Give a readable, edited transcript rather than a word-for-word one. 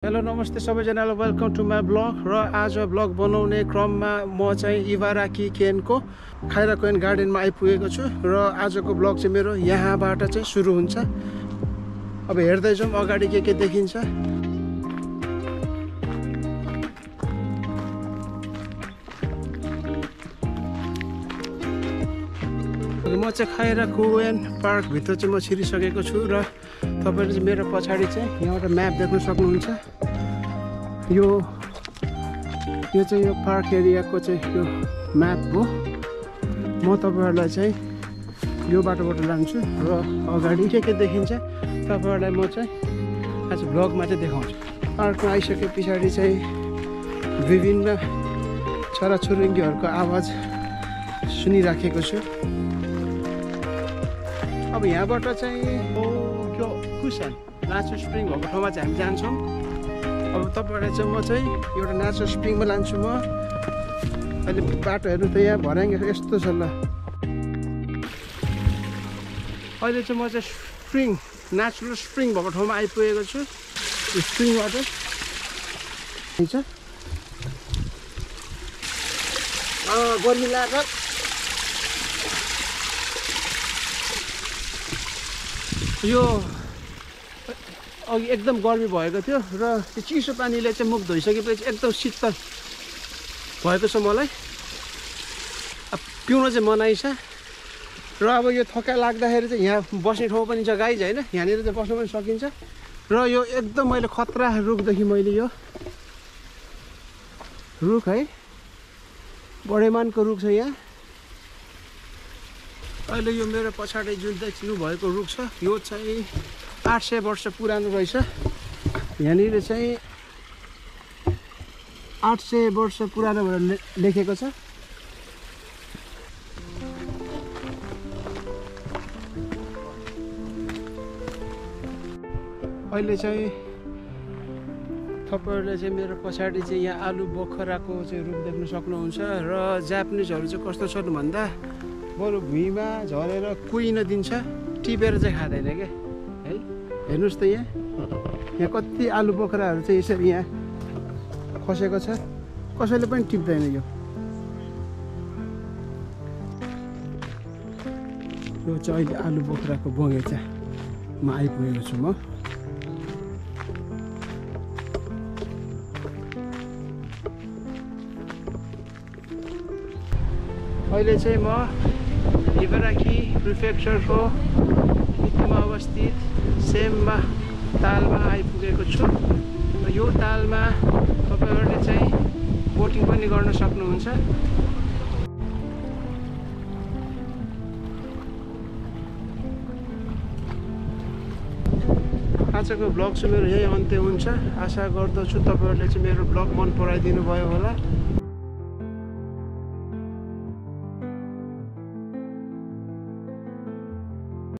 Hello नमस्ते सबैजनालाई welcome to my blog र आज ब्लग बनाउने क्रममा म चाहिँ इबाराकी केनको खाइराकोइन गार्डनमा आइपुगेको छु र आजको ब्लग चाहिँ मेरो यहाँबाट चाहिँ सुरु हुन्छ। अब हेर्दै जाउँ अगाडि के देखिन्छ। म चाहिँ खाइराकोइन पार्कभित्र चाहिँ म छिरिसकेको छु र तपाईहरुले चाहिँ मेरो पछाडि चाहिँ यहाँ एउटा म्याप देख्न सक्नुहुन्छ। यो चाहिँ यो पार्क एरियाको चाहिँ यो म्याप हो। म तपाईहरुलाई चाहिँ यो बाटोबाट लान्छु र अगाडि के देखिन्छ तपाईहरुलाई म चाहिँ आज ब्लगमा चाहिँ देखाउँछु। पार्कमा आइसके पछाडि चाहिँ विभिन्न चराचुरुङ्गीहरूको आवाज सुनिराखेको छु। अब यहाँबाट चाहिँ यो कुसन नाचु स्प्रिङ भएको ठाउँमा चाहिँ हामी जान्छौँ। अब तपाईहरुलाई चाहिँ म चाहिँ एउटा नाचु स्प्रिङमा लान्छु। म अहिले बाटो हेर्नु त यहाँ भर्याङ यस्तो छ ल। अहिले चाहिँ म चाहिँ स्प्रिङ नेचुरल स्प्रिङ भएको ठाउँमा आइपुगेको छु। यो स्प्रिङ वाटर हुन्छ। गर्मी लाग्छ। यो अघि एकदम गर्मी भएको थियो र त्यो चिसो पानीले चाहिँ मुख धोइसकेपछि एकदम शीतल भएको छ मलाई। अब पिउन चाहिँ मनाइ छ। र अब यो थकाइ लाग्दाखेरि चाहिँ यहाँ बस्ने ठाउँ पनि छ गाइज होइन, यहाँनिर चाहिँ बस्नु पनि सकिन्छ। र यो एकदम मैले खतरा रुखदेखि मैले यो रुख है बढेमानको रुख छ यहाँ। अहिले यो मेरो पछाडि जुन देख्नु भएको रुख छ यो चाहिँ 800 वर्ष पुरानो रहेछ। यहाँनिर चाहिँ 800 वर्ष पुरानो भनेर लेखेको छ। अहिले चाहिँ तपाईहरुले चाहिँ मेरो पछाडि चाहिँ यहाँ आलु बोखराको चाहिँ रुख देख्न सक्नुहुन्छ। र जापानिजहरू चाहिँ कस्तो छन् भन्दा बरु भुइँमा झरेर कुहिन दिन्छ, टिपेर चाहिँ खाँदैन क्या है। हेर्नुहोस् त यहाँ कति आलु बोक्राहरू चाहिँ यसरी यहाँ खसेको छ, कसैले पनि टिप्दैन। यो चाहिँ अहिले आलु बोक्राको बगैँचामा आइपुगेको छु म। अहिले चाहिँ म इबाराकी प्रिफेक्चरको मितिमा अवस्थित सेम्बा तालमा आइपुगेको छु। र यो तालमा तपाईहरुले चाहिँ बोटिङ पनि गर्न सक्नुहुन्छ। आजको ब्लग चाहिँ मेरो यही अन्त्य हुन्छ। आशा गर्दछु तपाईहरुले चाहिँ मेरो ब्लग मन पराइदिनु भयो होला।